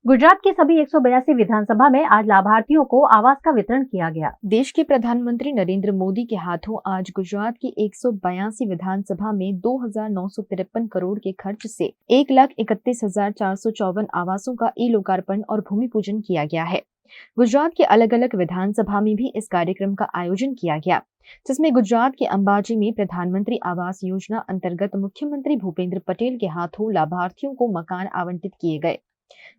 गुजरात की सभी 182 विधानसभा में आज लाभार्थियों को आवास का वितरण किया गया। देश के प्रधानमंत्री नरेंद्र मोदी के हाथों आज गुजरात की 182 विधानसभा में 2,953 करोड़ के खर्च से 1,31,454 आवासों का ई लोकार्पण और भूमि पूजन किया गया है। गुजरात के अलग अलग विधानसभा में भी इस कार्यक्रम का आयोजन किया गया, जिसमें गुजरात के अंबाजी में प्रधानमंत्री आवास योजना अंतर्गत मुख्यमंत्री भूपेंद्र पटेल के हाथों लाभार्थियों को मकान आवंटित किए गए।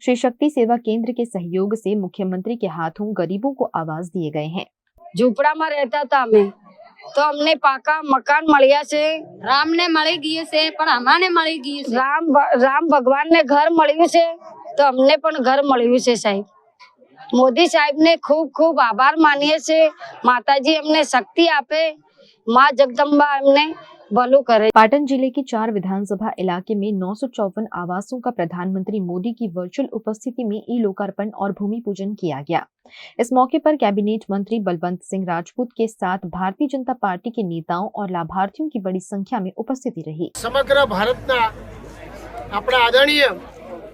श्री शक्ति सेवा केंद्र के सहयोग से मुख्यमंत्री के हाथों गरीबों को आवास दिए गए हैं। झूपड़ा में रहता था हमें, तो हमने पाका मकान मळिया से राम ने मળી गई से पण हमारे मળી गई से राम भगवान ने घर मळ्યું से तो हमने पण घर मळ्યું से। साहिब मोदी साहिब ने खूब खूब आभार मानिए से। माताजी हमने शक्ति आपे, माँ जगदम्बा हमने भलू करे। पाटन जिले के 4 विधानसभा इलाके में 954 आवासों का प्रधानमंत्री मोदी की वर्चुअल उपस्थिति में ई लोकार्पण और भूमि पूजन किया गया। इस मौके पर कैबिनेट मंत्री बलवंत सिंह राजपूत के साथ भारतीय जनता पार्टी के नेताओं और लाभार्थियों की बड़ी संख्या में उपस्थिति रही। समग्र भारतना अपना आदरणीय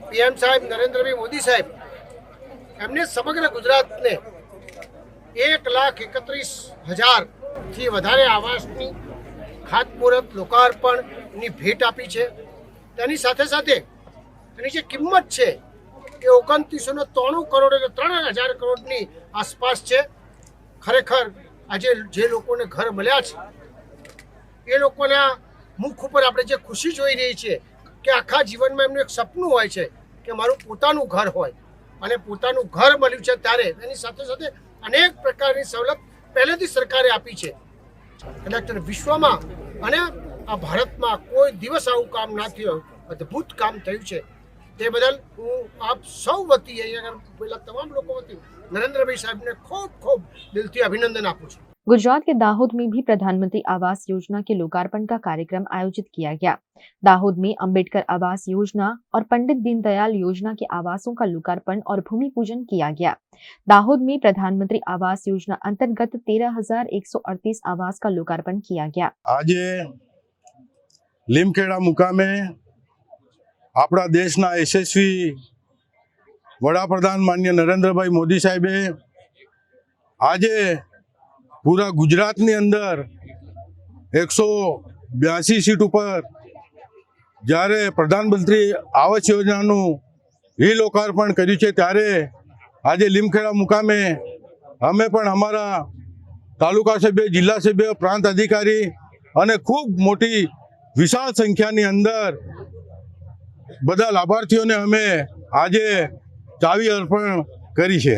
पीएम साहेब नरेंद्र मोदी साहेब एमने समग्र गुजरात ने 1,31,000 થી વધારે આવાસની ખાતમુહૂર્ત લોકાર્પણની ભેટ આપી છે। તેની સાથે સાથે એની જે કિંમત છે એ 2993 કરોડ એટલે 3,000 કરોડની આસપાસ છે। ખરેખર આજે જે લોકોને ઘર મળ્યા છે એ લોકોના મુખ ઉપર આપણે જે ખુશી જોઈ રહી છે કે આખા જીવનમાં એમનું એક સપનું હોય છે કે મારું પોતાનું ઘર હોય અને પોતાનું ઘર મળ્યું છે। ત્યારે એની સાથે સાથે અનેક પ્રકારની સવલત પહેલેથી સરકારે આપી છે। કદાચ વિશ્વમાં અને આ ભારતમાં કોઈ દિવસ આવું કામ ના થયું, અદ્ભુત કામ થયું છે। તે બદલ હું આપ સૌ વતી અહીંયા પહેલા તમામ લોકો વતી નરેન્દ્રભાઈ સાહેબને ખૂબ ખૂબ દિલથી અભિનંદન આપું છું। गुजरात के दाहोद में भी प्रधानमंत्री आवास योजना के लोकार्पण का कार्यक्रम आयोजित किया गया। दाहोद में अंबेडकर आवास योजना और पंडित दीनदयाल योजना के आवासों का लोकार्पण और भूमि पूजन किया गया। दाहोद में प्रधानमंत्री आवास योजना अंतर्गत 13,138 आवास का लोकार्पण किया गया। आज લીમખેડા મુકામે આપણા દેશના યશસ્વી વડાપ્રધાન માન્ય નરેન્દ્રભાઈ મોદી સાહેબે આજે पूरा गुजरात ની અંદર 182 सीट पर જ્યારે પ્રધાનમંત્રી આવાસ યોજનાનું ઈ લોકાર્પણ કર્યું છે, ત્યારે આજે લીમખેડા મુકામે અમે પણ અમારા તાલુકા સભ્ય, જિલ્લા સભ્ય, પ્રાંત અધિકારી અને ખૂબ મોટી વિશાળ સંખ્યાની અંદર બધા લાભાર્થીઓને અમે આજે ચાવી અર્પણ કરી છે।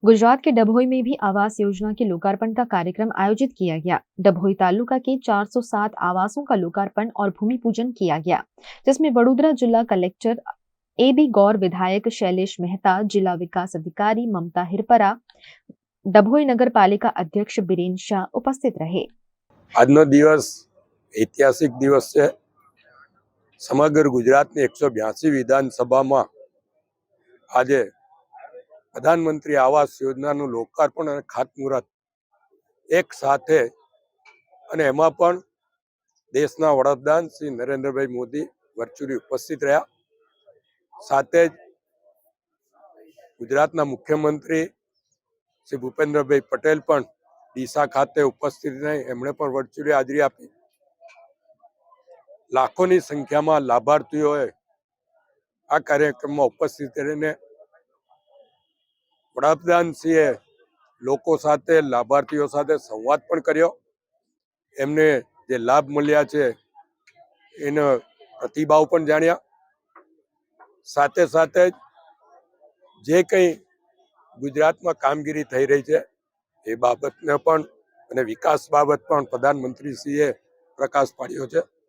गुजरात के डभोई में भी आवास योजना के लोकार्पण का कार्यक्रम आयोजित किया गया। डभोई तालुका के 407 आवासों का लोकार्पण और भूमि पूजन किया गया, जिसमें वडोदरा जिला कलेक्टर AB गौर, विधायक शैलेश मेहता, जिला विकास अधिकारी ममता हिरपरा, डभोई नगर पालिका अध्यक्ष बीरेन शाह उपस्थित रहे। આજનો દિવસ ऐतिहासिक दिवस है। समग्र गुजरात ने 182 विधानसभा आज प्रधानमंत्री आवास योजना लोकार्पण और खातमुहूर्त एक साथ एमां पण देशना वडाप्रधान श्री नरेंद्रभाई मोदी वर्चुअली उपस्थित रह्या। साथे गुजरातना मुख्यमंत्री श्री भूपेन्द्रभाई पटेल पण डीसा खाते उपस्थित रही, एमणे पण वर्चुअली हाजरी आपी। लाखोनी संख्या में लाभार्थीओए आ कार्यक्रम में उपस्थित रहीने वडाप्रधानश्रीए लोको साथे, लाभार्थीओ साथे संवाद पण कर्यो। एमने जे लाभ मळ्या छे एनो प्रतिभाव पण जाण्या। साथे साथे जे कई गुजरात में कामगीरी थई रही छे ए बाबतने पण अने विकास बाबत पण प्रधानमंत्रीश्रीए प्रकाश पाड्यो छे।